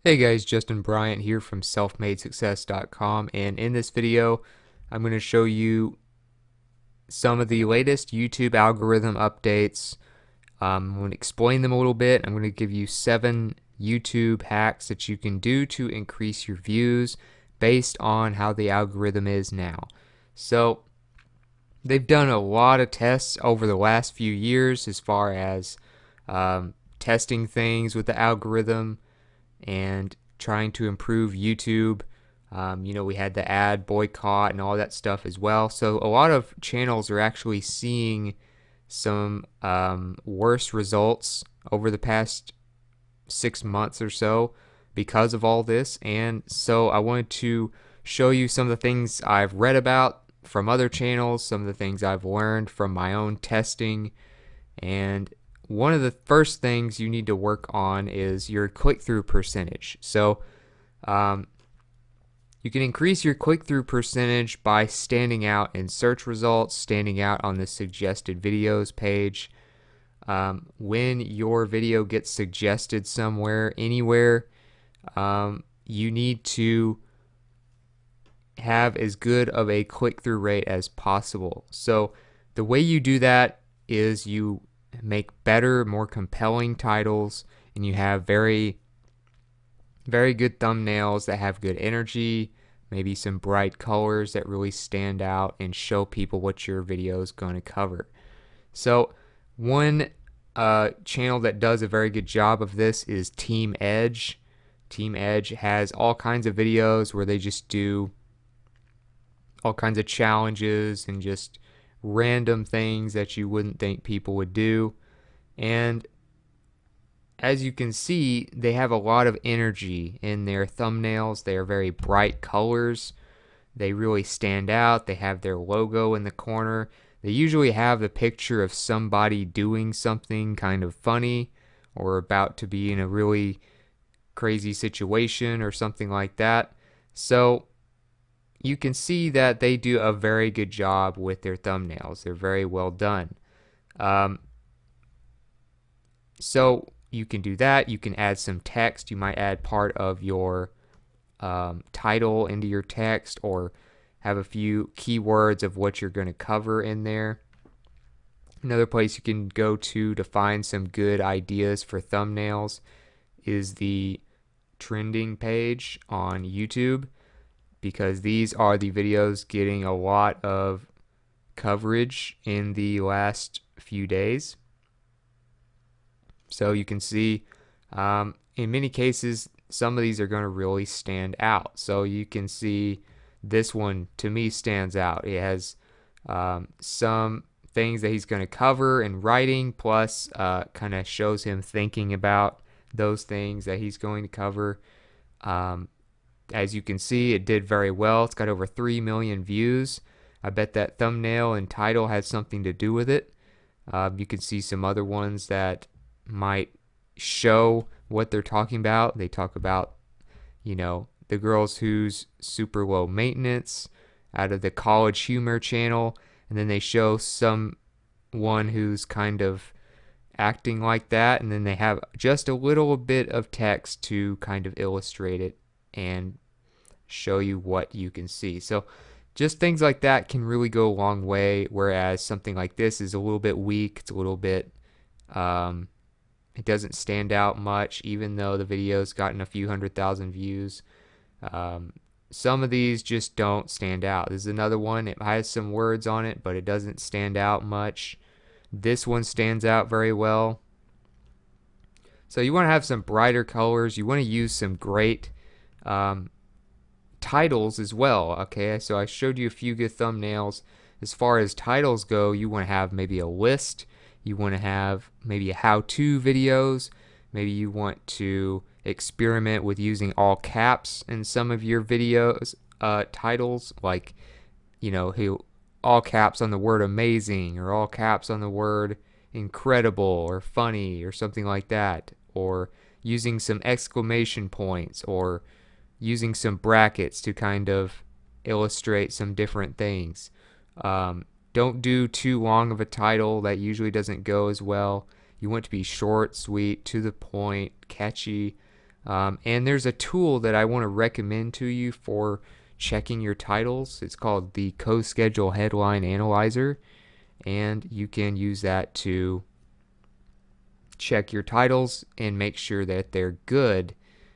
Hey guys, Justin Bryant here from selfmadesuccess.com, and in this video I'm going to show you some of the latest YouTube algorithm updates. I'm going to explain them a little bit. I'm going to give you 7 YouTube hacks that you can do to increase your views based on how the algorithm is now. So they've done a lot of tests over the last few years as far as testing things with the algorithm and trying to improve YouTube. We had the ad boycott and all that stuff as well. So a lot of channels are actually seeing some worse results over the past 6 months or so because of all this. And so I wanted to show you some of the things I've read about from other channels, some of the things I've learned from my own testing, and one of the first things you need to work on is your click-through percentage. So you can increase your click-through percentage by standing out in search results, standing out on the suggested videos page. When your video gets suggested somewhere, anywhere, you need to have as good of a click-through rate as possible. So the way you do that is you make better, more compelling titles, and you have very, very good thumbnails that have good energy, maybe some bright colors that really stand out and show people what your video is going to cover. So one channel that does a very good job of this is Team Edge. Team Edge has all kinds of videos where they just do all kinds of challenges and just random things that you wouldn't think people would do. And as you can see, they have a lot of energy in their thumbnails. They are very bright colors. They really stand out. They have their logo in the corner. They usually have the picture of somebody doing something kind of funny or about to be in a really crazy situation or something like that. So you can see that they do a very good job with their thumbnails. They're very well done. So you can do that. You can add some text. You might add part of your title into your text, or have a few keywords of what you're going to cover in there. Another place you can go to find some good ideas for thumbnails is the trending page on YouTube, because these are the videos getting a lot of coverage in the last few days. So you can see in many cases some of these are going to really stand out. So you can see this one to me stands out. It has some things that he's going to cover in writing, plus kind of shows him thinking about those things that he's going to cover. As you can see, it did very well. It's got over 3 million views. I bet that thumbnail and title had something to do with it. You can see some other ones that might show what they're talking about. They talk about, the girls who's super low maintenance out of the College Humor channel, and then they show someone who's kind of acting like that, and then they have just a little bit of text to kind of illustrate it and show you what you can see. So just things like that can really go a long way, whereas something like this is a little bit weak. It's a little bit it doesn't stand out much, even though the video's gotten a few 100,000 views. Some of these just don't stand out. This is another one. It has some words on it, but it doesn't stand out much. This one stands out very well. So you want to have some brighter colors. You want to use some great titles as well. Okay, so I showed you a few good thumbnails. As far as titles go, you want to have maybe a list. You want to have maybe how-to videos. Maybe you want to experiment with using all caps in some of your videos titles, like all caps on the word amazing, or all caps on the word incredible or funny or something like that, or using some exclamation points, or using some brackets to kind of illustrate some different things. Don't do too long of a title. That usually doesn't go as well. You want to be short, sweet, to the point, catchy. And there's a tool that I want to recommend to you for checking your titles. It's called the CoSchedule Headline Analyzer, and you can use that to check your titles and make sure that they're good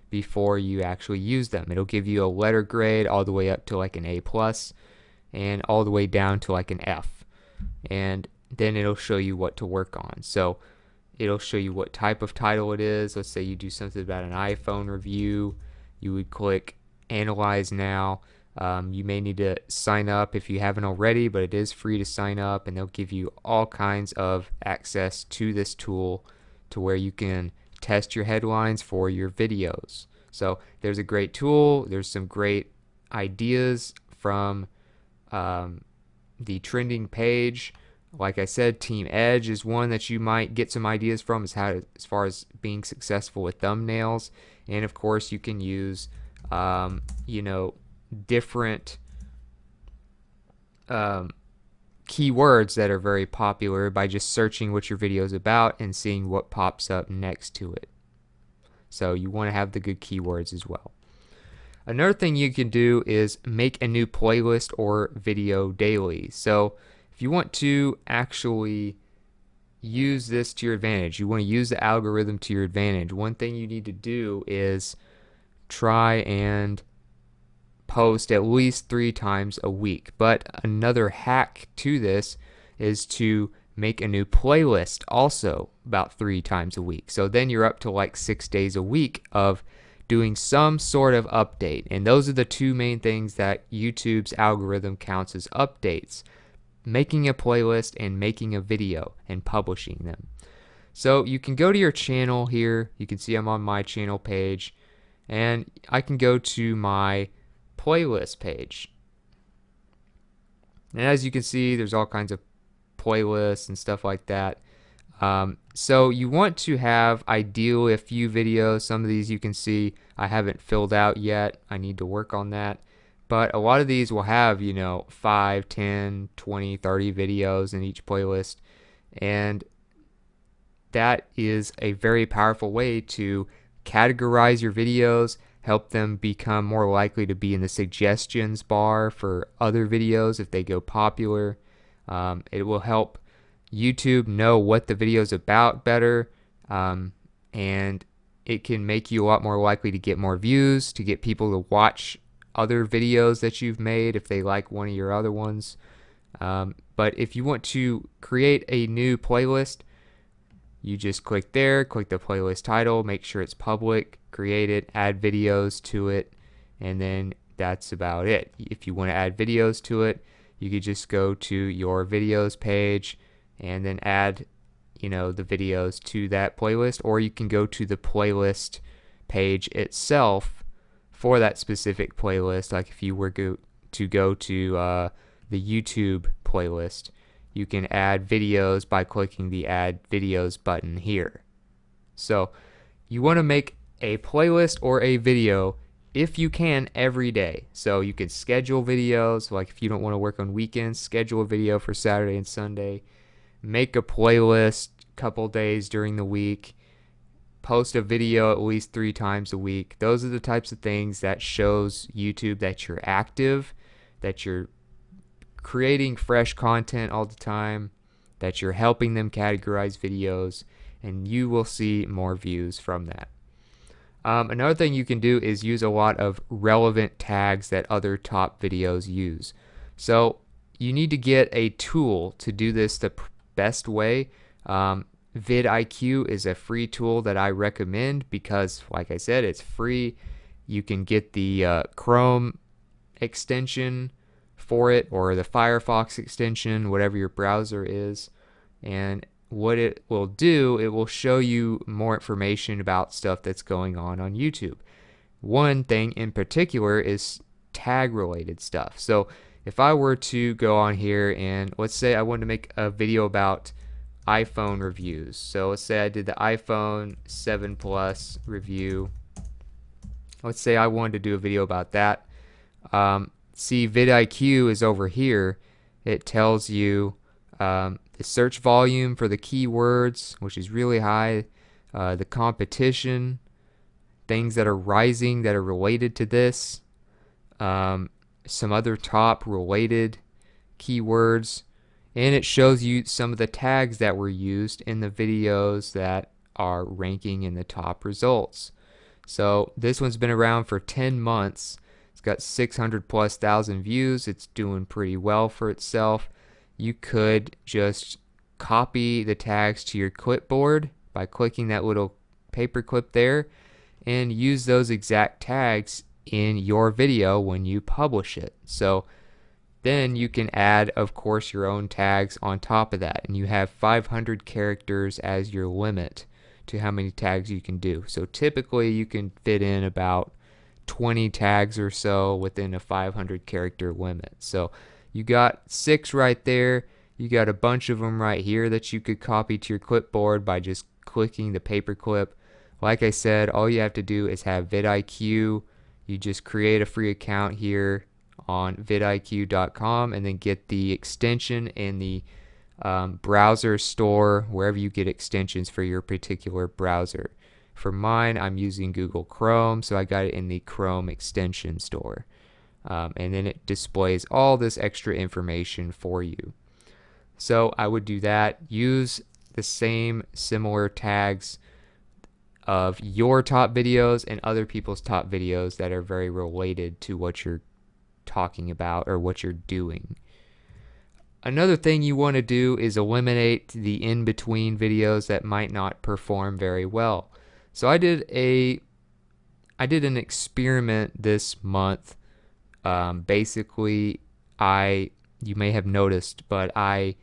before you actually use them. It'll give you a letter grade all the way up to like an A plus and all the way down to like an F, and then it'll show you what to work on. So it'll show you what type of title it is. Let's say you do something about an iPhone review, you would click Analyze Now. You may need to sign up if you haven't already, but it is free to sign up, and they'll give you all kinds of access to this tool to where you can test your headlines for your videos. So there's a great tool. There's some great ideas from the trending page. Like I said, Team Edge is one that you might get some ideas from as far as being successful with thumbnails. And of course, you can use different keywords that are very popular by just searching what your video is about and seeing what pops up next to it. So you want to have the good keywords as well. Another thing you can do is make a new playlist or video daily. So if you want to actually use this to your advantage, you want to use the algorithm to your advantage, one thing you need to do is try and post at least 3 times a week. But another hack to this is to make a new playlist also about 3 times a week. So then you're up to like 6 days a week of doing some sort of update. And those are the 2 main things that YouTube's algorithm counts as updates: making a playlist and making a video and publishing them. So you can go to your channel here. You can see I'm on my channel page, and I can go to my playlist page. And as you can see, there's all kinds of playlists and stuff like that. So you want to have ideally a few videos. Some of these you can see I haven't filled out yet. I need to work on that. But a lot of these will have, 5, 10, 20, 30 videos in each playlist. And that is a very powerful way to categorize your videos, help them become more likely to be in the suggestions bar for other videos if they go popular. It will help YouTube know what the video is about better, and it can make you a lot more likely to get more views, to get people to watch other videos that you've made if they like one of your other ones. But if you want to create a new playlist, you just click there, click the playlist title, make sure it's public, create it, add videos to it, and then that's about it. If you want to add videos to it, you could just go to your videos page and then add, the videos to that playlist, or you can go to the playlist page itself for that specific playlist. Like if you were to go to the YouTube playlist, you can add videos by clicking the Add Videos button here. So you want to make a playlist or a video, if you can, every day. So you can schedule videos, like if you don't want to work on weekends, schedule a video for Saturday and Sunday. Make a playlist a couple days during the week. Post a video at least 3 times a week. Those are the types of things that shows YouTube that you're active, that you're creating fresh content all the time, that you're helping them categorize videos, and you will see more views from that. Another thing you can do is use a lot of relevant tags that other top videos use. So you need to get a tool to do this the best way. vidIQ is a free tool that I recommend because, like I said, it's free. You can get the Chrome extension for it, or the Firefox extension, whatever your browser is. And what it will do, it will show you more information about stuff that's going on YouTube. One thing in particular is tag related stuff. So if I were to go on here and let's say I wanted to make a video about iPhone reviews. So let's say I did the iPhone 7 Plus review. Let's say I wanted to do a video about that. See, vidIQ is over here. It tells you the search volume for the keywords, which is really high, the competition, things that are rising that are related to this, some other top related keywords, and it shows you some of the tags that were used in the videos that are ranking in the top results. So this one's been around for 10 months. It's got 600 plus thousand views. It's doing pretty well for itself. You could just copy the tags to your clipboard by clicking that little paper clip there and use those exact tags in your video when you publish it. So then you can add, of course, your own tags on top of that, and you have 500 characters as your limit to how many tags you can do. So typically you can fit in about 20 tags or so within a 500 character limit. So you got 6 right there. You got a bunch of them right here that you could copy to your clipboard by just clicking the paperclip. Like I said, all you have to do is have vidIQ. You just create a free account here on vidIQ.com and then get the extension in the browser store, wherever you get extensions for your particular browser. For mine, I'm using Google Chrome, so I got it in the Chrome extension store. And then it displays all this extra information for you. So I would do that. Use the same similar tags of your top videos and other people's top videos that are very related to what you're talking about or what you're doing. Another thing you want to do is eliminate the in-between videos that might not perform very well. So I did an experiment this month. Basically, you may have noticed, but I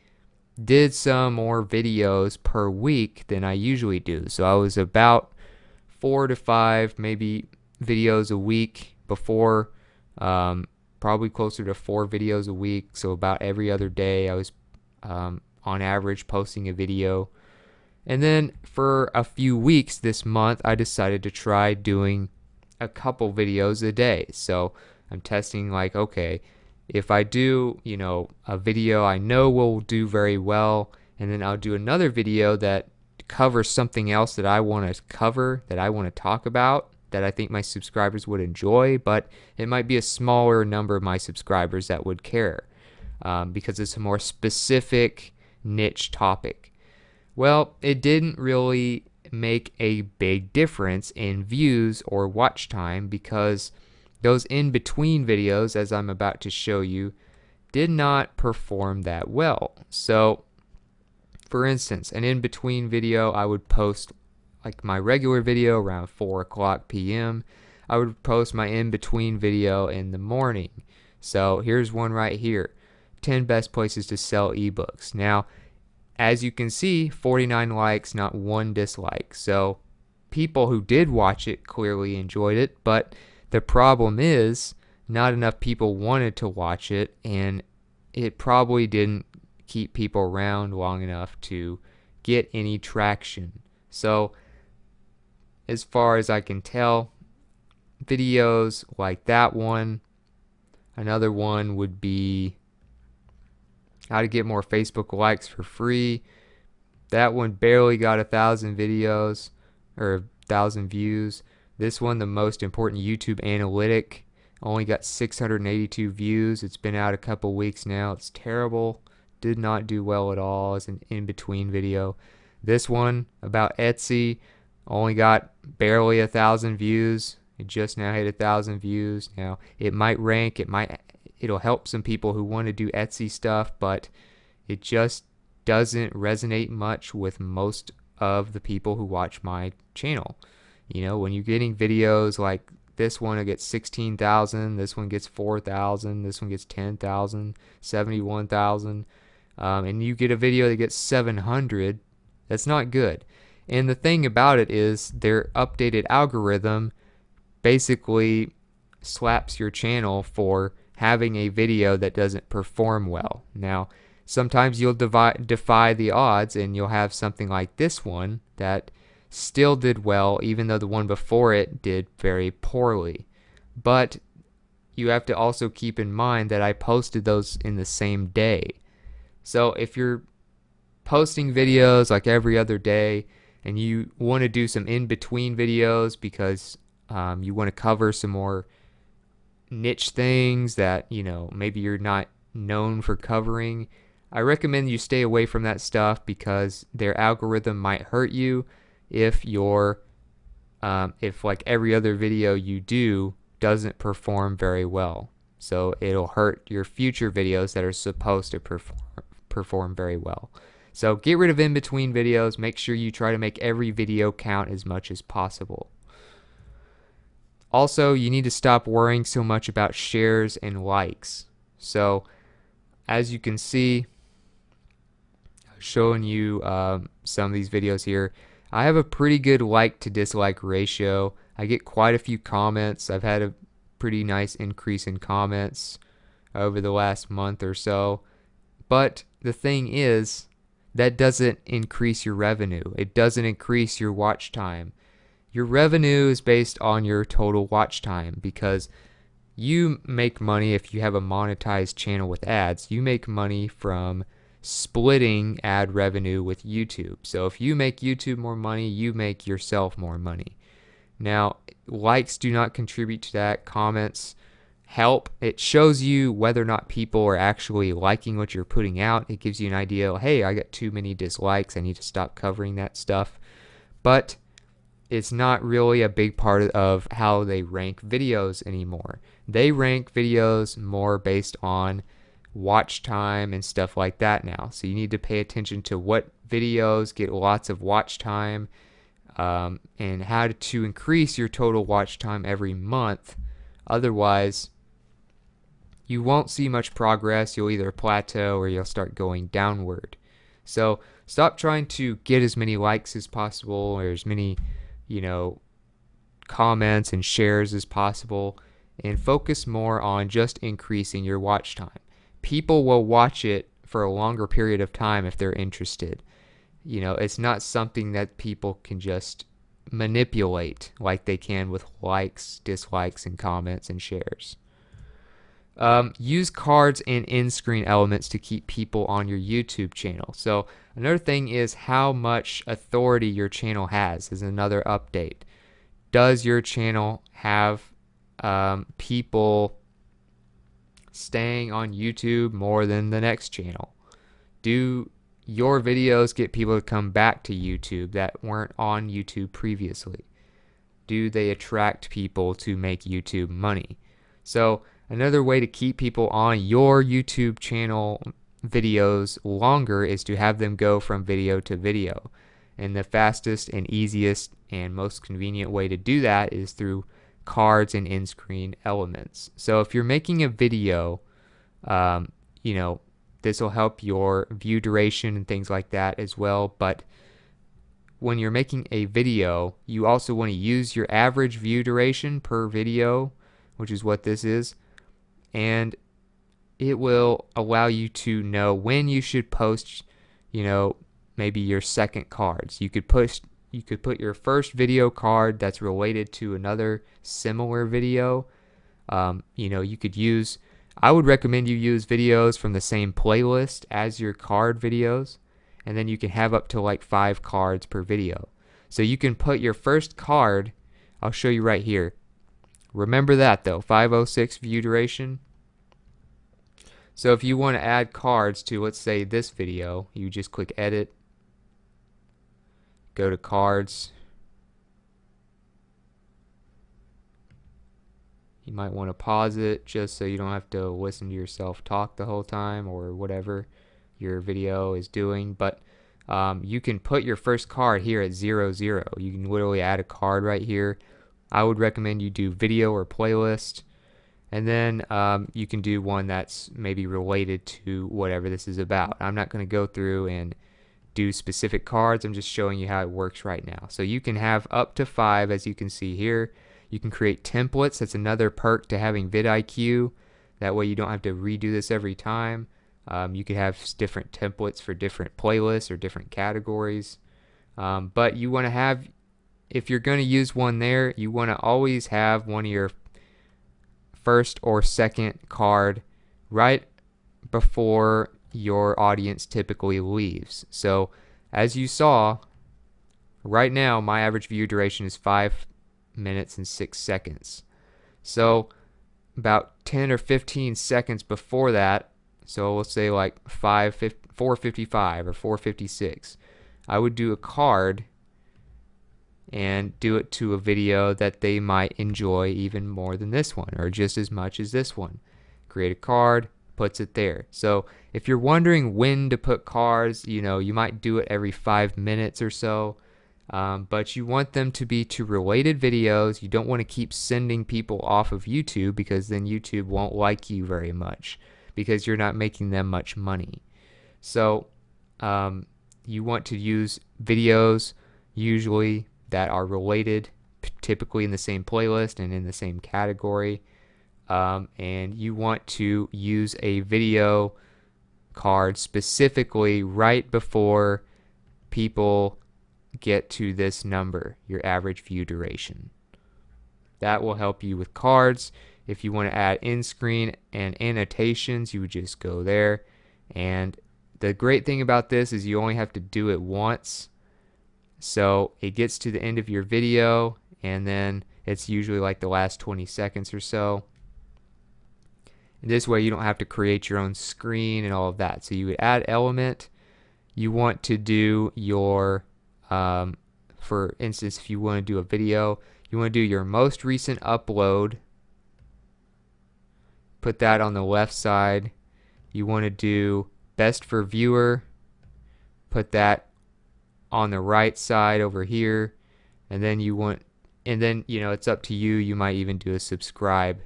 did some more videos per week than I usually do. So I was about 4 to 5 maybe videos a week before, probably closer to 4 videos a week. So about every other day I was on average posting a video. And then for a few weeks this month I decided to try doing a couple videos a day. So I'm testing, like, okay, if I do, a video I know will do very well, and then I'll do another video that covers something else that I want to cover, that I want to talk about, that I think my subscribers would enjoy, but it might be a smaller number of my subscribers that would care because it's a more specific niche topic. Well, it didn't really make a big difference in views or watch time because those in-between videos, as I'm about to show you, did not perform that well. So, for instance, an in-between video, I would post like my regular video around 4 o'clock p.m. I would post my in-between video in the morning. So here's one right here, 10 best places to sell ebooks. Now, as you can see, 49 likes, not 1 dislike. So people who did watch it clearly enjoyed it, but the problem is not enough people wanted to watch it, and it probably didn't keep people around long enough to get any traction. So as far as I can tell, videos like that one, another one would be how to get more Facebook likes for free. That one barely got 1,000 videos or 1,000 views. This one, the most important YouTube analytic, only got 682 views. It's been out a couple weeks now. It's terrible. Did not do well at all as an in-between video. This one about Etsy only got barely 1,000 views. It just now hit 1,000 views. Now it might rank. It'll help some people who want to do Etsy stuff, but it just doesn't resonate much with most of the people who watch my channel. When you're getting videos like this one, it gets 16,000, this one gets 4,000, this one gets 10,000, 71,000, and you get a video that gets 700, that's not good. And the thing about it is their updated algorithm basically slaps your channel for having a video that doesn't perform well. Now, sometimes you'll defy the odds and you'll have something like this one that still did well, even though the one before it did very poorly. But you have to also keep in mind that I posted those in the same day. So if you're posting videos like every other day and you want to do some in-between videos because you want to cover some more niche things that, maybe you're not known for covering, I recommend you stay away from that stuff because their algorithm might hurt you if if like every other video you do doesn't perform very well. So it'll hurt your future videos that are supposed to perform very well. So get rid of in-between videos. Make sure you try to make every video count as much as possible. Also, you need to stop worrying so much about shares and likes. So as you can see, showing you some of these videos here, I have a pretty good like to dislike ratio. I get quite a few comments. I've had a pretty nice increase in comments over the last month or so. But the thing is, that doesn't increase your revenue. It doesn't increase your watch time. Your revenue is based on your total watch time because you make money if you have a monetized channel with ads. You make money from splitting ad revenue with YouTube. So if you make YouTube more money, you make yourself more money. Now, likes do not contribute to that. Comments help. It shows you whether or not people are actually liking what you're putting out. It gives you an idea, hey, I got too many dislikes. I need to stop covering that stuff. But it's not really a big part of how they rank videos anymore. They rank videos more based on watch time and stuff like that now. So you need to pay attention to what videos get lots of watch time and how to increase your total watch time every month. Otherwise, you won't see much progress. You'll either plateau or you'll start going downward. So stop trying to get as many likes as possible or as many, comments and shares as possible, and focus more on just increasing your watch time. People will watch it for a longer period of time if they're interested. It's not something that people can just manipulate like they can with likes, dislikes, and comments and shares. Use cards and in-screen elements to keep people on your YouTube channel. So another thing is how much authority your channel has is another update. Does your channel have people staying on YouTube more than the next channel? Do your videos get people to come back to YouTube that weren't on YouTube previously? Do they attract people to make YouTube money? So another way to keep people on your YouTube channel videos longer is to have them go from video to video. And the fastest and easiest and most convenient way to do that is through cards and in-screen elements. So if you're making a video, this will help your view duration and things like that as well. But when you're making a video, you also want to use your average view duration per video, which is what this is. And it will allow you to know when you should post, maybe your second cards. You could put your first video card that's related to another similar video. You could use, I would recommend you use videos from the same playlist as your card videos, and then you can have up to like 5 cards per video. So you can put your first card, I'll show you right here. Remember that though, 506 view duration. So if you want to add cards to, let's say, this video, you just click edit, go to cards. You might want to pause it just so you don't have to listen to yourself talk the whole time or whatever your video is doing. But you can put your first card here at 00. You can literally add a card right here. I would recommend you do video or playlist. And then you can do one that's maybe related to whatever this is about. I'm not going to go through and do specific cards. I'm just showing you how it works right now. So you can have up to 5, as you can see here. You can create templates. That's another perk to having vidIQ. That way you don't have to redo this every time. You could have different templates for different playlists or different categories. But you want to have, if you're going to use one there, you want to always have one of your first or second card right before your audience typically leaves. So as you saw, right now my average view duration is 5 minutes and 6 seconds. So about 10 or 15 seconds before that, so we'll say like 4:55 or 4:56, I would do a card and do it to a video that they might enjoy even more than this one, or just as much as this one. Create a card, puts it there. So if you're wondering when to put cards, you might do it every 5 minutes or so, but you want them to be to related videos. You don't want to keep sending people off of YouTube, because then YouTube won't like you very much, because you're not making them much money. So you want to use videos usually that are related, typically in the same playlist and in the same category. And you want to use a video card specifically right before people get to this number, your average view duration. That will help you with cards. If you want to add in-screen and annotations, you would just go there. And the great thing about this is you only have to do it once. So it gets to the end of your video, and then it's usually like the last 20 seconds or so. And this way you don't have to create your own screen and all of that. So you would add element. You want to do your, for instance, if you want to do a video, you want to do your most recent upload. Put that on the left side. You want to do best for viewer. Put that on the right side over here. And then it's up to you. You might even do a subscribe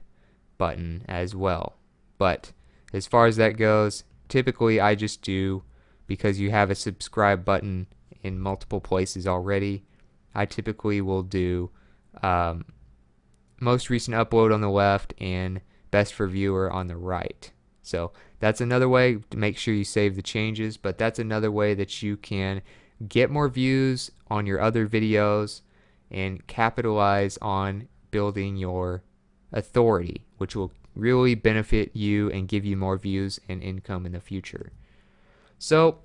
button as well. But as far as that goes, typically I just do, because you have a subscribe button in multiple places already, I typically will do most recent upload on the left and best for viewer on the right. So that's another way to make sure you save the changes, but that's another way that you can get more views on your other videos and capitalize on building your authority, which will really benefit you and give you more views and income in the future. So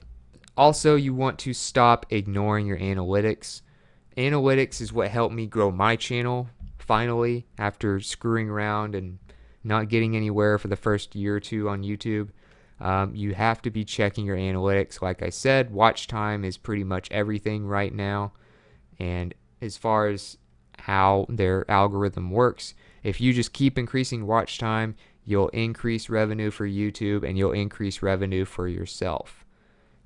also, you want to stop ignoring your analytics. Analytics is what helped me grow my channel finally, after screwing around and not getting anywhere for the first year or two on YouTube. You have to be checking your analytics. Like I said, watch time is pretty much everything right now. And as far as how their algorithm works, if you just keep increasing watch time, you'll increase revenue for YouTube and you'll increase revenue for yourself.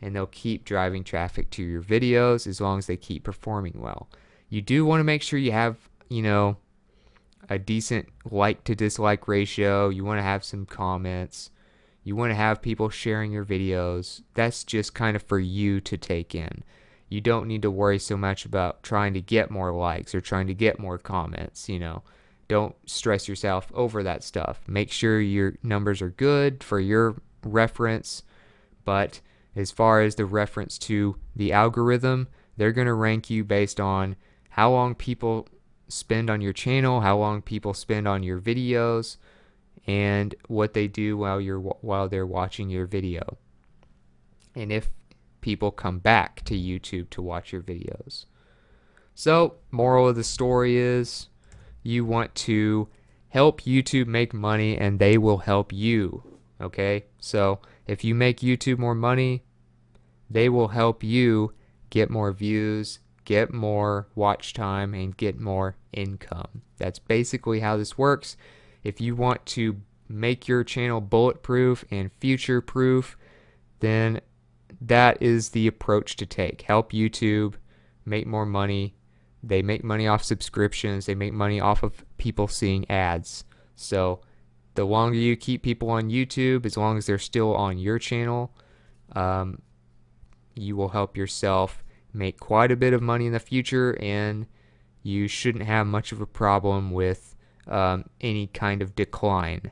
And they'll keep driving traffic to your videos as long as they keep performing well. You do want to make sure you have, a decent like to dislike ratio. You want to have some comments. You want to have people sharing your videos. That's just kind of for you to take in. You don't need to worry so much about trying to get more likes or trying to get more comments, Don't stress yourself over that stuff. Make sure your numbers are good for your reference, but as far as the reference to the algorithm, they're going to rank you based on how long people spend on your channel, how long people spend on your videos, and what they do while they're watching your video. And if people come back to YouTube to watch your videos. So, moral of the story is, you want to help YouTube make money and they will help you. Okay? So, if you make YouTube more money, they will help you get more views, get more watch time, and get more income. That's basically how this works. If you want to make your channel bulletproof and future proof, then that is the approach to take. Help YouTube make more money. They make money off subscriptions. They make money off of people seeing ads. So the longer you keep people on YouTube, as long as they're still on your channel, you will help yourself make quite a bit of money in the future, and you shouldn't have much of a problem with any kind of decline.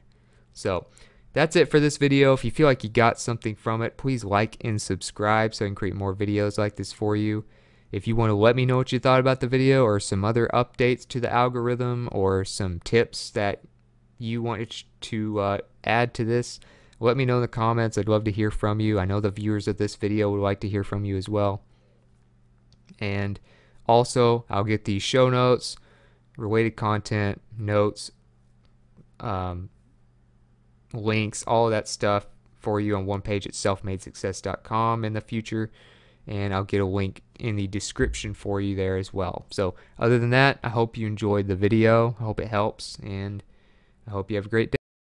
So that's it for this video. If you feel like you got something from it, please like and subscribe so I can create more videos like this for you. If you want to let me know what you thought about the video, or some other updates to the algorithm, or some tips that you wanted to add to this, let me know in the comments. I'd love to hear from you. I know the viewers of this video would like to hear from you as well. And also, I'll get the show notes related content, notes, links, all of that stuff for you on one page at selfmadesuccess.com in the future, and I'll get a link in the description for you there as well. So other than that, I hope you enjoyed the video. I hope it helps, and I hope you have a great day.